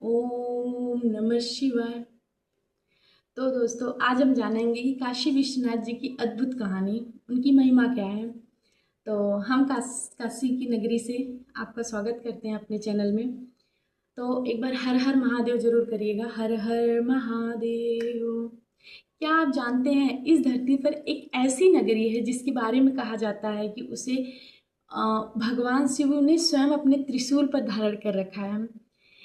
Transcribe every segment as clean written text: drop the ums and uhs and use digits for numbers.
ओम नमः शिवाय। तो दोस्तों आज हम जानेंगे कि काशी विश्वनाथ जी की अद्भुत कहानी, उनकी महिमा क्या है। तो हम काशी की नगरी से आपका स्वागत करते हैं अपने चैनल में। तो एक बार हर हर महादेव जरूर करिएगा, हर हर महादेव। क्या आप जानते हैं इस धरती पर एक ऐसी नगरी है जिसके बारे में कहा जाता है कि उसे भगवान शिव ने स्वयं अपने त्रिशूल पर धारण कर रखा है।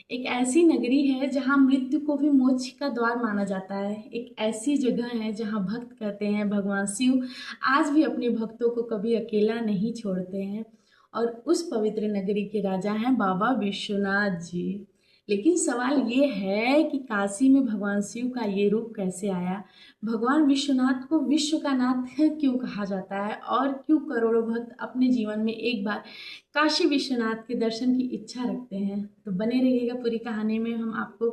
एक ऐसी नगरी है जहाँ मृत्यु को भी मोक्ष का द्वार माना जाता है। एक ऐसी जगह है जहाँ भक्त कहते हैं भगवान शिव आज भी अपने भक्तों को कभी अकेला नहीं छोड़ते हैं। और उस पवित्र नगरी के राजा हैं बाबा विश्वनाथ जी। लेकिन सवाल ये है कि काशी में भगवान शिव का ये रूप कैसे आया। भगवान विश्वनाथ को विश्व का नाथ क्यों कहा जाता है और क्यों करोड़ों भक्त अपने जीवन में एक बार काशी विश्वनाथ के दर्शन की इच्छा रखते हैं। तो बने रहिएगा, पूरी कहानी में हम आपको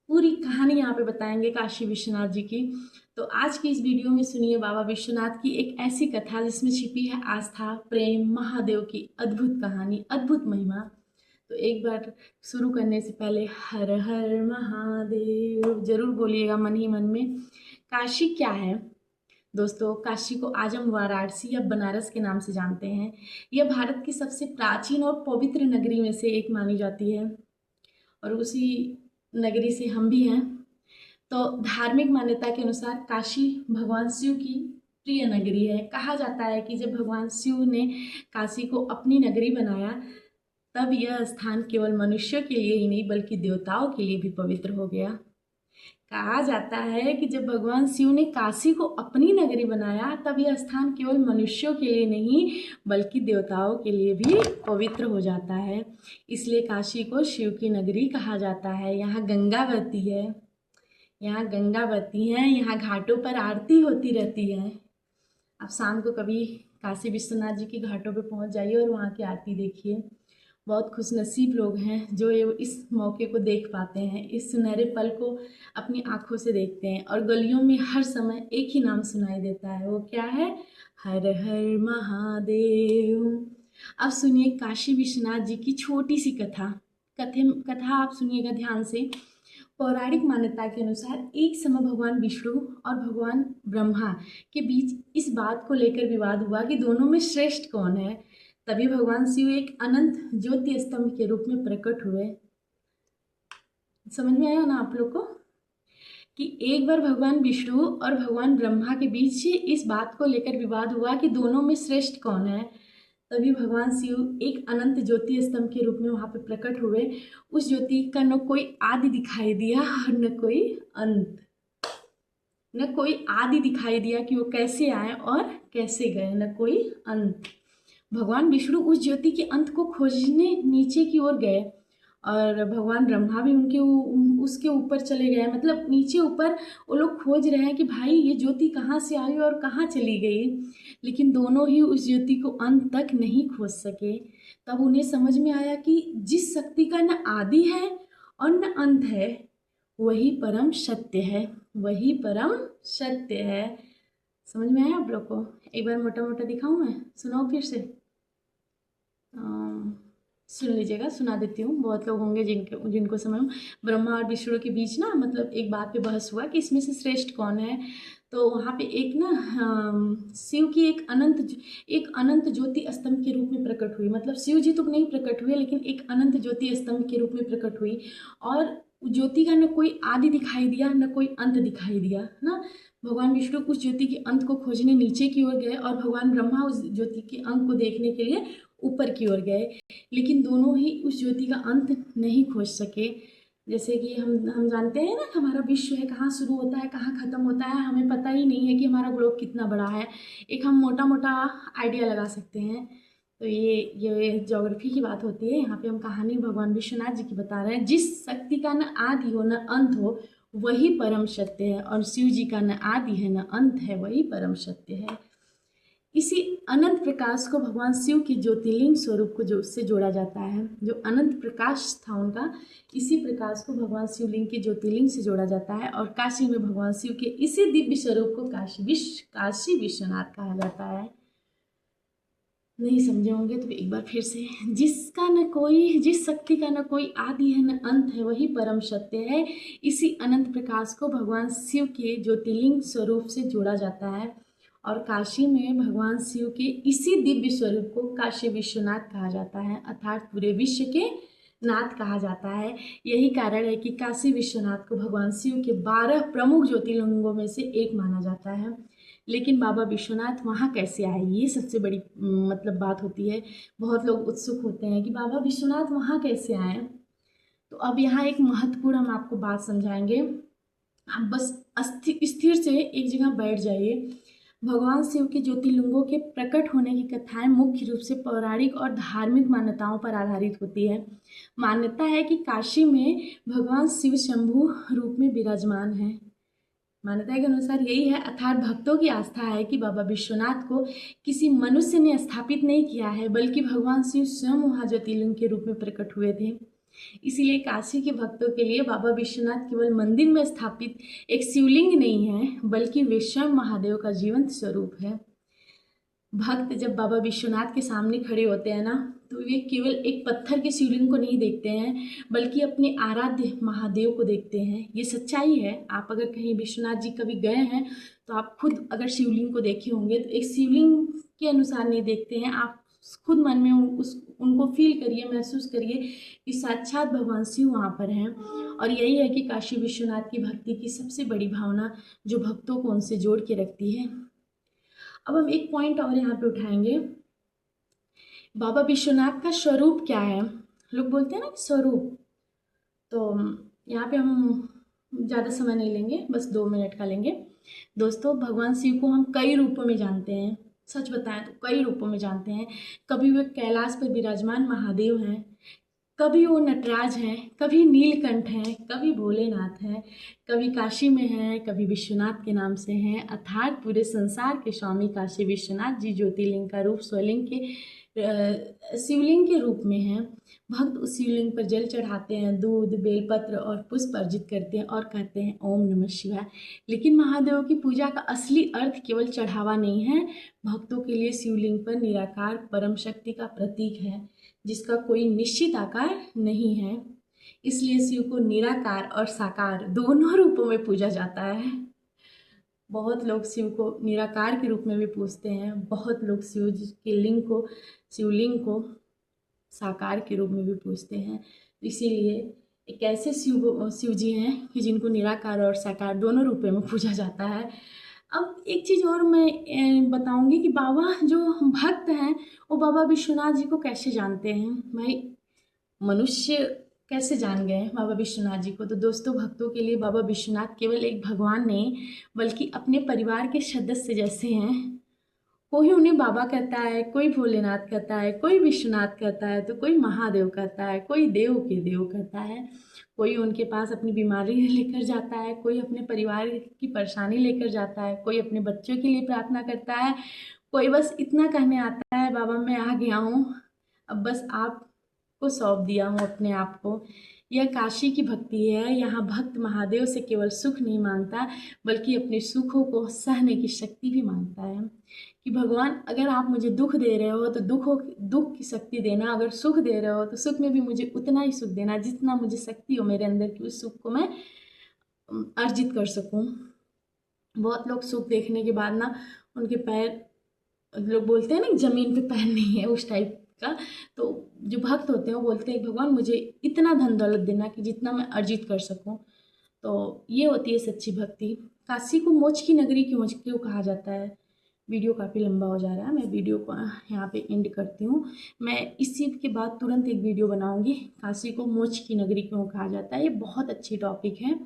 पूरी कहानी यहाँ पे बताएंगे काशी विश्वनाथ जी की। तो आज की इस वीडियो में सुनिए बाबा विश्वनाथ की एक ऐसी कथा जिसमें छिपी है आस्था, प्रेम, महादेव की अद्भुत कहानी, अद्भुत महिमा। तो एक बार शुरू करने से पहले हर हर महादेव जरूर बोलिएगा मन ही मन में। काशी क्या है दोस्तों? काशी को आज हम वाराणसी या बनारस के नाम से जानते हैं। यह भारत की सबसे प्राचीन और पवित्र नगरी में से एक मानी जाती है और उसी नगरी से हम भी हैं। तो धार्मिक मान्यता के अनुसार काशी भगवान शिव की प्रिय नगरी है। कहा जाता है कि जब भगवान शिव ने काशी को अपनी नगरी बनाया तब यह स्थान केवल मनुष्यों के लिए ही नहीं बल्कि देवताओं के लिए भी पवित्र हो गया। कहा जाता है कि जब भगवान शिव ने काशी को अपनी नगरी बनाया तब यह स्थान केवल मनुष्यों के लिए नहीं बल्कि देवताओं के लिए भी पवित्र हो जाता है। इसलिए काशी को शिव की नगरी कहा जाता है। यहाँ गंगा बहती है, यहाँ गंगा बहती है, यहाँ घाटों पर आरती होती रहती है। आप शाम को कभी काशी विश्वनाथ जी के घाटों पे पहुंच जाइए और वहाँ की आरती देखिए। बहुत खुशनसीब लोग हैं जो ये इस मौके को देख पाते हैं, इस सुनहरे पल को अपनी आंखों से देखते हैं। और गलियों में हर समय एक ही नाम सुनाई देता है, वो क्या है? हर हर महादेव। अब सुनिए काशी विश्वनाथ जी की छोटी सी कथा आप सुनिएगा ध्यान से। पौराणिक मान्यता के अनुसार एक समय भगवान विष्णु और भगवान ब्रह्मा के बीच इस बात को लेकर विवाद हुआ कि दोनों में श्रेष्ठ कौन है। तभी भगवान शिव एक अनंत ज्योति स्तंभ के रूप में प्रकट हुए। समझ में आया ना आप लोग को कि एक बार भगवान विष्णु और भगवान ब्रह्मा के बीच इस बात को लेकर विवाद हुआ कि दोनों में श्रेष्ठ कौन है। तभी भगवान शिव एक अनंत ज्योति स्तंभ के रूप में वहां पे प्रकट हुए। उस ज्योति का न कोई आदि दिखाई दिया और न कोई अंत, न कोई आदि दिखाई दिया कि वो कैसे आए और कैसे गए, न कोई अंत। भगवान विष्णु उस ज्योति के अंत को खोजने नीचे की ओर गए और भगवान ब्रह्मा भी उसके ऊपर चले गए। मतलब नीचे ऊपर वो लोग खोज रहे हैं कि भाई ये ज्योति कहाँ से आई और कहाँ चली गई। लेकिन दोनों ही उस ज्योति को अंत तक नहीं खोज सके। तब उन्हें समझ में आया कि जिस शक्ति का न आदि है और न अंत है वही परम सत्य है, वही परम सत्य है। समझ में आया आप लोग को? एक बार मोटा मोटा दिखाऊं मैं, सुनाओ फिर से। सुन लीजिएगा, सुना देती हूँ। बहुत लोग होंगे जिनको समझ। ब्रह्मा और विष्णु के बीच ना मतलब एक बात पे बहस हुआ कि इसमें से श्रेष्ठ कौन है। तो वहाँ पे एक ना शिव की एक अनंत ज्योति स्तंभ के रूप में प्रकट हुई। मतलब शिव जी तो नहीं प्रकट हुए लेकिन एक अनंत ज्योति स्तंभ के रूप में प्रकट हुई। और ज्योति का न कोई आदि दिखाई दिया न कोई अंत दिखाई दिया ना। भगवान विष्णु उस ज्योति के अंत को खोजने नीचे की ओर गए और भगवान ब्रह्मा उस ज्योति के अंत को देखने के लिए ऊपर की ओर गए। लेकिन दोनों ही उस ज्योति का अंत नहीं खोज सके। जैसे कि हम जानते हैं ना हमारा विश्व है कहाँ शुरू होता है कहाँ ख़त्म होता है, हमें पता ही नहीं है कि हमारा ग्लोब कितना बड़ा है। एक हम मोटा मोटा आइडिया लगा सकते हैं। तो ये ज्योग्राफी की बात होती है। यहाँ पे हम कहानी भगवान विश्वनाथ जी की बता रहे हैं। जिस शक्ति का न आदि हो न अंत हो वही परम सत्य है और शिव जी का न आदि है न अंत है, वही परम सत्य है। इसी अनंत प्रकाश को भगवान शिव के ज्योतिर्लिंग स्वरूप को उससे जोड़ा जाता है। जो अनंत प्रकाश था उनका, इसी प्रकाश को भगवान शिवलिंग के ज्योतिर्लिंग से जोड़ा जाता है। और काशी में भगवान शिव के इसी दिव्य स्वरूप को काशी विश्वनाथ कहा जाता है। नहीं समझे होंगे तो एक बार फिर से, जिस शक्ति का न कोई आदि है न अंत है, वही परम सत्य है। इसी अनंत प्रकाश को भगवान शिव के ज्योतिर्लिंग स्वरूप से जोड़ा जाता है और काशी में भगवान शिव के इसी दिव्य स्वरूप को काशी विश्वनाथ कहा जाता है, अर्थात पूरे विश्व के नाथ कहा जाता है। यही कारण है कि काशी विश्वनाथ को भगवान शिव के 12 प्रमुख ज्योतिर्लिंगों में से एक माना जाता है। लेकिन बाबा विश्वनाथ वहाँ कैसे आए, ये सबसे बड़ी मतलब बात होती है। बहुत लोग उत्सुक होते हैं कि बाबा विश्वनाथ वहाँ कैसे आए। तो अब यहाँ एक महत्वपूर्ण हम आपको बात समझाएंगे। आप बस स्थिर से एक जगह बैठ जाइए। भगवान शिव के ज्योतिर्लिंगों के प्रकट होने की कथाएं मुख्य रूप से पौराणिक और धार्मिक मान्यताओं पर आधारित होती है। मान्यता है कि काशी में भगवान शिव शंभु रूप में विराजमान है। मान्यता के अनुसार यही है, अर्थात भक्तों की आस्था है कि बाबा विश्वनाथ को किसी मनुष्य ने स्थापित नहीं किया है, बल्कि भगवान शिव स्वयं वहाँ ज्योतिर्लिंग के रूप में प्रकट हुए थे। इसीलिए काशी के भक्तों के लिए बाबा विश्वनाथ केवल मंदिर में स्थापित एक शिवलिंग नहीं है, बल्कि वे स्वयं महादेव का जीवंत स्वरूप है। भक्त जब बाबा विश्वनाथ के सामने खड़े होते हैं ना, तो वे केवल एक पत्थर के शिवलिंग को नहीं देखते हैं, बल्कि अपने आराध्य महादेव को देखते हैं। ये सच्चाई है। आप अगर कहीं विश्वनाथ जी कभी गए हैं तो आप खुद अगर शिवलिंग को देखे होंगे तो एक शिवलिंग के अनुसार नहीं देखते हैं, आप खुद मन में उनको फील करिए, महसूस करिए कि साक्षात भगवान शिव वहाँ पर हैं। और यही है कि काशी विश्वनाथ की भक्ति की सबसे बड़ी भावना जो भक्तों को उनसे जोड़ के रखती है। अब हम एक पॉइंट और यहाँ पे उठाएंगे, बाबा विश्वनाथ का स्वरूप क्या है। लोग बोलते हैं ना स्वरूप, तो यहाँ पे हम ज़्यादा समय नहीं लेंगे, बस 2 मिनट का लेंगे। दोस्तों, भगवान शिव को हम कई रूपों में जानते हैं। सच बताएं तो कई रूपों में जानते हैं। कभी वे कैलाश पर विराजमान महादेव हैं, कभी वो नटराज हैं, कभी नीलकंठ हैं, कभी भोलेनाथ हैं, कभी काशी में हैं, कभी विश्वनाथ के नाम से हैं। अर्थात पूरे संसार के स्वामी काशी विश्वनाथ जी ज्योतिर्लिंग का रूप स्वलिंग के शिवलिंग के रूप में हैं। भक्त उस शिवलिंग पर जल चढ़ाते हैं, दूध, बेलपत्र और पुष्प अर्जित करते हैं और कहते हैं ओम नमः शिवाय। लेकिन महादेव की पूजा का असली अर्थ केवल चढ़ावा नहीं है। भक्तों के लिए शिवलिंग पर निराकार परम शक्ति का प्रतीक है, जिसका कोई निश्चित आकार नहीं है। इसलिए शिव को निराकार और साकार दोनों रूपों में पूजा जाता है। बहुत लोग शिव को निराकार के रूप में भी पूजते हैं, बहुत लोग शिव जी के शिवलिंग को साकार के रूप में भी पूजते हैं। इसीलिए एक ऐसे शिव जी हैं कि जिनको निराकार और साकार दोनों रूपों में पूजा जाता है। अब एक चीज़ और मैं बताऊंगी कि बाबा जो भक्त हैं वो बाबा विश्वनाथ जी को कैसे जानते हैं। भाई, मनुष्य कैसे जान गए बाबा विश्वनाथ जी को। तो दोस्तों, भक्तों के लिए बाबा विश्वनाथ केवल एक भगवान नहीं, बल्कि अपने परिवार के सदस्य जैसे हैं। कोई उन्हें बाबा कहता है, कोई भोलेनाथ कहता है, कोई विश्वनाथ कहता है, तो कोई महादेव कहता है, कोई देव के देव कहता है। कोई उनके पास अपनी बीमारी लेकर जाता है, कोई अपने परिवार की परेशानी लेकर जाता है, कोई अपने बच्चों के लिए प्रार्थना करता है, कोई बस इतना कहने आता है, बाबा मैं आ गया हूँ, अब बस आप को सौंप दिया हूँ अपने आप को। यह काशी की भक्ति है। यहाँ भक्त महादेव से केवल सुख नहीं मांगता, बल्कि अपने सुखों को सहने की शक्ति भी मांगता है कि भगवान, अगर आप मुझे दुख दे रहे हो तो दुख की शक्ति देना, अगर सुख दे रहे हो तो सुख में भी मुझे उतना ही सुख देना जितना मुझे शक्ति हो मेरे अंदर की उस सुख को मैं अर्जित कर सकूं। बहुत लोग सुख देखने के बाद ना उनके पैर, लोग बोलते हैं ना जमीन पे पैर नहीं है, उस टाइप का। तो जो भक्त होते हैं वो बोलते हैं भगवान मुझे इतना धन दौलत देना कि जितना मैं अर्जित कर सकूं। तो ये होती है सच्ची भक्ति। काशी को मोक्ष की नगरी क्यों कहा जाता है। वीडियो काफ़ी लंबा हो जा रहा है, मैं वीडियो को यहाँ पे एंड करती हूँ। मैं इसी के बाद तुरंत एक वीडियो बनाऊंगी, काशी को मोक्ष की नगरी क्यों कहा जाता है। ये बहुत अच्छी टॉपिक है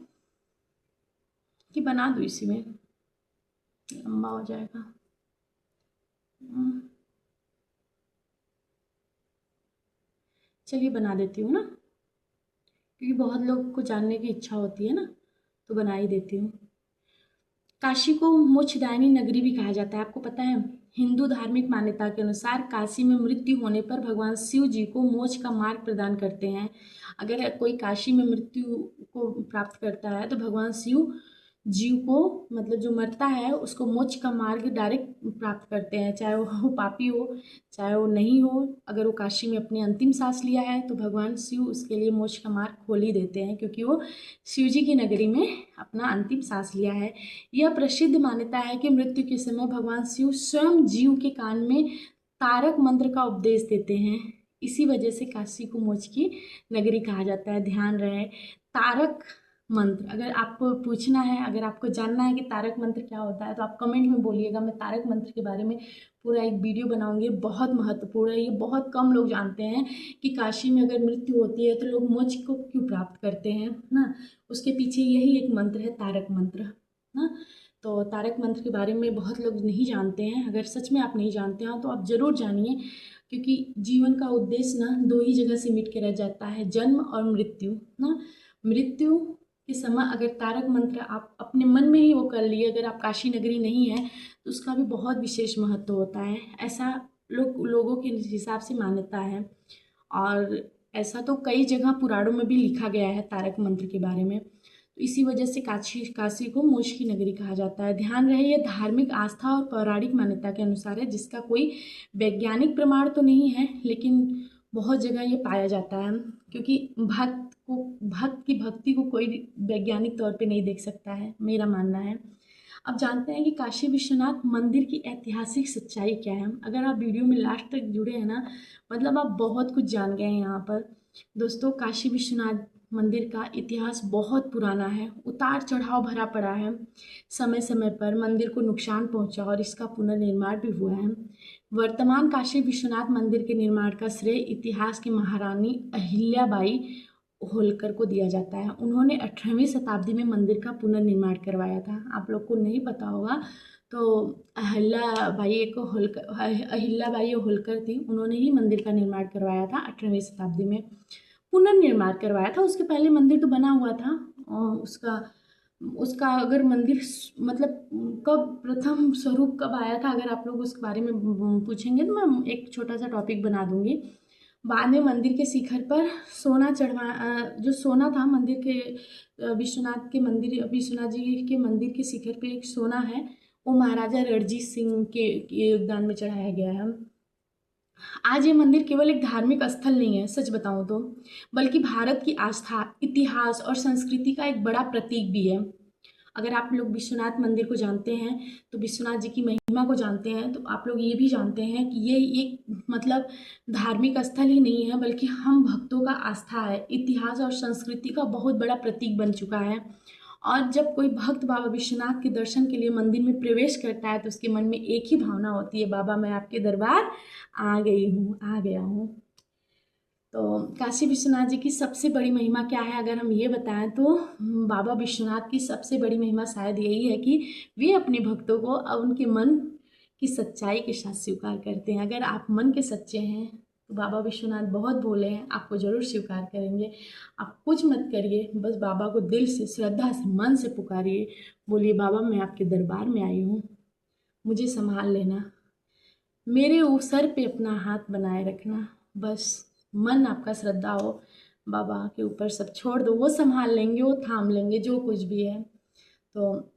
कि बना दूँ, इसी में लंबा हो जाएगा। चलिए बना देती हूँ ना, क्योंकि बहुत लोग को जानने की इच्छा होती है ना, तो बना ही देती हूँ। काशी को मोक्षदायिनी नगरी भी कहा जाता है। आपको पता है, हिंदू धार्मिक मान्यता के अनुसार काशी में मृत्यु होने पर भगवान शिव जी को मोक्ष का मार्ग प्रदान करते हैं। अगर कोई काशी में मृत्यु को प्राप्त करता है तो भगवान शिव जीव को, मतलब जो मरता है उसको मोक्ष का मार्ग डायरेक्ट प्राप्त करते हैं, चाहे वो पापी हो चाहे वो नहीं हो। अगर वो काशी में अपनी अंतिम सांस लिया है तो भगवान शिव उसके लिए मोक्ष का मार्ग खोल ही देते हैं, क्योंकि वो शिव जी की नगरी में अपना अंतिम सांस लिया है। यह प्रसिद्ध मान्यता है कि मृत्यु के समय भगवान शिव स्वयं जीव के कान में तारक मंत्र का उपदेश देते हैं। इसी वजह से काशी को मोक्ष की नगरी कहा जाता है। ध्यान रहे, तारक मंत्र, अगर आपको पूछना है, अगर आपको जानना है कि तारक मंत्र क्या होता है तो आप कमेंट में बोलिएगा। मैं तारक मंत्र के बारे में पूरा एक वीडियो बनाऊंगी। बहुत महत्वपूर्ण है, ये बहुत कम लोग जानते हैं कि काशी में अगर मृत्यु होती है तो लोग मोक्ष को क्यों प्राप्त करते हैं ना। उसके पीछे यही एक मंत्र है, तारक मंत्र ना। तो तारक मंत्र के बारे में बहुत लोग नहीं जानते हैं। अगर सच में आप नहीं जानते हैं तो आप ज़रूर जानिए, क्योंकि जीवन का उद्देश्य ना दो ही जगह सीमित के रह जाता है, जन्म और मृत्यु ना। मृत्यु के समय अगर तारक मंत्र आप अपने मन में ही वो कर लिए, अगर आप काशी नगरी नहीं है तो उसका भी बहुत विशेष महत्व होता है। ऐसा लोगों के हिसाब से मान्यता है, और ऐसा तो कई जगह पुराणों में भी लिखा गया है तारक मंत्र के बारे में। तो इसी वजह से काशी को मोक्ष की नगरी कहा जाता है। ध्यान रहे, यह धार्मिक आस्था और पौराणिक मान्यता के अनुसार है, जिसका कोई वैज्ञानिक प्रमाण तो नहीं है, लेकिन बहुत जगह ये पाया जाता है। क्योंकि भक्त की भक्ति को कोई वैज्ञानिक तौर पे नहीं देख सकता है, मेरा मानना है। अब जानते हैं कि काशी विश्वनाथ मंदिर की ऐतिहासिक सच्चाई क्या है। अगर आप वीडियो में लास्ट तक जुड़े हैं ना, मतलब आप बहुत कुछ जान गए हैं यहाँ पर। दोस्तों, काशी विश्वनाथ मंदिर का इतिहास बहुत पुराना है, उतार चढ़ाव भरा पड़ा है। समय समय पर मंदिर को नुकसान पहुंचा और इसका पुनर्निर्माण भी हुआ है। वर्तमान काशी विश्वनाथ मंदिर के निर्माण का श्रेय इतिहास की महारानी अहिल्याबाई होलकर को दिया जाता है। उन्होंने 18वीं शताब्दी में मंदिर का पुनर्निर्माण करवाया था। आप लोग को नहीं पता होगा तो अहिल्याबाई होलकर थी, उन्होंने ही मंदिर का निर्माण करवाया था 18वीं शताब्दी में, पुनर्निर्माण करवाया था। उसके पहले मंदिर तो बना हुआ था। और उसका उसका अगर मंदिर मतलब कब प्रथम स्वरूप कब आया था, अगर आप लोग उसके बारे में पूछेंगे तो मैं एक छोटा सा टॉपिक बना दूंगी। बाद में मंदिर के शिखर पर सोना जो सोना था मंदिर के, विश्वनाथ जी के मंदिर के शिखर पे एक सोना है, वो महाराजा रणजीत सिंह के योगदान में चढ़ाया गया है। आज ये मंदिर केवल एक धार्मिक स्थल नहीं है, सच बताऊं तो, बल्कि भारत की आस्था, इतिहास और संस्कृति का एक बड़ा प्रतीक भी है। अगर आप लोग विश्वनाथ मंदिर को जानते हैं, तो विश्वनाथ जी की महिमा को जानते हैं, तो आप लोग ये भी जानते हैं कि ये एक मतलब धार्मिक स्थल ही नहीं है, बल्कि हम भक्तों का आस्था है, इतिहास और संस्कृति का बहुत बड़ा प्रतीक बन चुका है। और जब कोई भक्त बाबा विश्वनाथ के दर्शन के लिए मंदिर में प्रवेश करता है तो उसके मन में एक ही भावना होती है, बाबा मैं आपके दरबार आ गई हूँ, आ गया हूँ। तो काशी विश्वनाथ जी की सबसे बड़ी महिमा क्या है, अगर हम ये बताएं तो बाबा विश्वनाथ की सबसे बड़ी महिमा शायद यही है कि वे अपने भक्तों को अब उनके मन की सच्चाई के साथ स्वीकार करते हैं। अगर आप मन के सच्चे हैं तो बाबा विश्वनाथ बहुत भोले हैं, आपको ज़रूर स्वीकार करेंगे। आप कुछ मत करिए, बस बाबा को दिल से, श्रद्धा से, मन से पुकारिए, बोलिए बाबा मैं आपके दरबार में आई हूँ, मुझे संभाल लेना, मेरे सर पे अपना हाथ बनाए रखना। बस मन आपका श्रद्धा हो, बाबा के ऊपर सब छोड़ दो, वो संभाल लेंगे, वो थाम लेंगे जो कुछ भी है। तो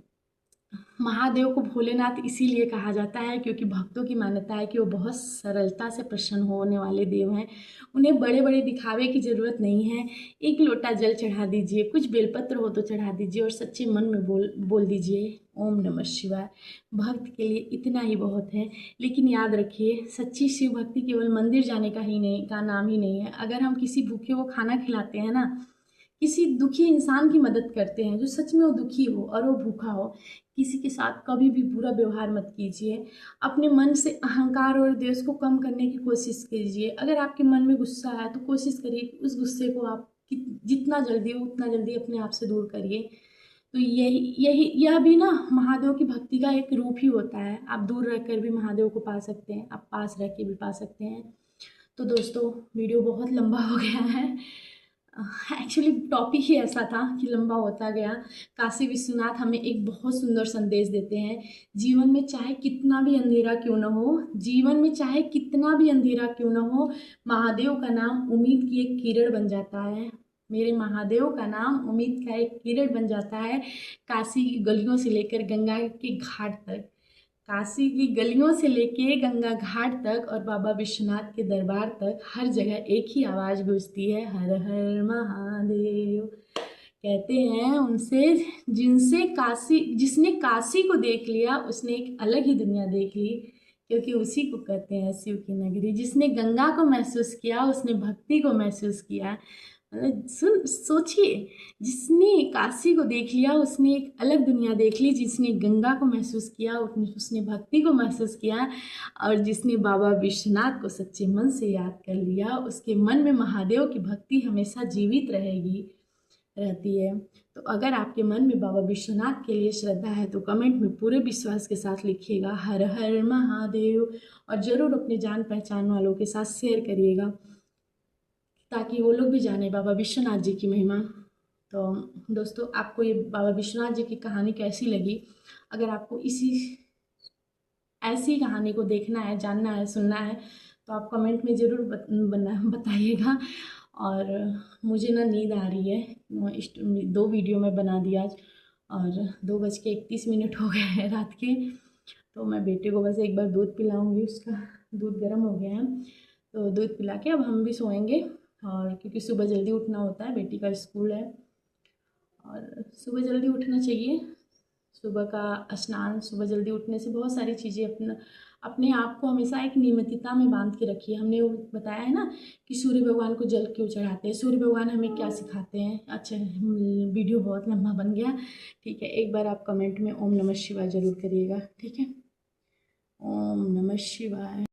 महादेव को भोलेनाथ इसीलिए कहा जाता है क्योंकि भक्तों की मान्यता है कि वो बहुत सरलता से प्रसन्न होने वाले देव हैं। उन्हें बड़े बड़े दिखावे की ज़रूरत नहीं है। एक लोटा जल चढ़ा दीजिए, कुछ बेलपत्र हो तो चढ़ा दीजिए और सच्चे मन में बोल दीजिए ओम नमः शिवाय। भक्त के लिए इतना ही बहुत है। लेकिन याद रखिए, सच्ची शिव भक्ति केवल मंदिर जाने का नाम ही नहीं है। अगर हम किसी भूखे को खाना खिलाते हैं ना, किसी दुखी इंसान की मदद करते हैं जो सच में वो दुखी हो और वो भूखा हो, किसी के साथ कभी भी बुरा व्यवहार मत कीजिए। अपने मन से अहंकार और द्वेष को कम करने की कोशिश कीजिए। अगर आपके मन में गुस्सा है तो कोशिश करिए कि उस गुस्से को आप जितना जल्दी हो उतना जल्दी अपने आप से दूर करिए। तो यह भी ना महादेव की भक्ति का एक रूप ही होता है। आप दूर रहकर भी महादेव को पा सकते हैं, आप पास रह के भी पा सकते हैं। तो दोस्तों, वीडियो बहुत लंबा हो गया है। एक्चुअली टॉपिक ही ऐसा था कि लंबा होता गया। काशी विश्वनाथ हमें एक बहुत सुंदर संदेश देते हैं। जीवन में चाहे कितना भी अंधेरा क्यों न हो, जीवन में चाहे कितना भी अंधेरा क्यों न हो, महादेव का नाम उम्मीद की एक किरण बन जाता है। मेरे महादेव का नाम उम्मीद का एक किरण बन जाता है काशी की गलियों से लेकर गंगा के घाट तक। काशी की गलियों से लेके गंगा घाट तक और बाबा विश्वनाथ के दरबार तक हर जगह एक ही आवाज़ गूंजती है, हर हर महादेव। कहते हैं उनसे, जिसने काशी को देख लिया उसने एक अलग ही दुनिया देख ली, क्योंकि उसी को कहते हैं शिव की नगरी। जिसने गंगा को महसूस किया उसने भक्ति को महसूस किया। मतलब सोचिए, जिसने काशी को देख लिया उसने एक अलग दुनिया देख ली, जिसने गंगा को महसूस किया उसने भक्ति को महसूस किया, और जिसने बाबा विश्वनाथ को सच्चे मन से याद कर लिया उसके मन में महादेव की भक्ति हमेशा जीवित रहती है। तो अगर आपके मन में बाबा विश्वनाथ के लिए श्रद्धा है तो कमेंट में पूरे विश्वास के साथ लिखिएगा हर हर महादेव, और ज़रूर अपने जान पहचान वालों के साथ शेयर करिएगा ताकि वो लोग भी जाने बाबा विश्वनाथ जी की महिमा। तो दोस्तों, आपको ये बाबा विश्वनाथ जी की कहानी कैसी लगी? अगर आपको ऐसी कहानी को देखना है, जानना है, सुनना है तो आप कमेंट में ज़रूर बताइएगा। और मुझे ना नींद आ रही है, 2 वीडियो मैं बना दिया आज, और 2:31 हो गए हैं रात के। तो मैं बेटे को बस एक बार दूध पिलाऊंगी, उसका दूध गर्म हो गया है, तो दूध पिला के अब हम भी सोएंगे। और क्योंकि सुबह जल्दी उठना होता है, बेटी का स्कूल है और सुबह जल्दी उठना चाहिए। सुबह का स्नान, सुबह जल्दी उठने से बहुत सारी चीज़ें अपने आप को हमेशा एक नियमितता में बांध के रखिए। हमने वो बताया है ना कि सूर्य भगवान को जल क्यों चढ़ाते हैं, सूर्य भगवान हमें क्या सिखाते हैं। अच्छा, वीडियो बहुत लंबा बन गया, ठीक है। एक बार आप कमेंट में ओम नमः शिवाय ज़रूर करिएगा, ठीक है। ओम नमः शिवाय।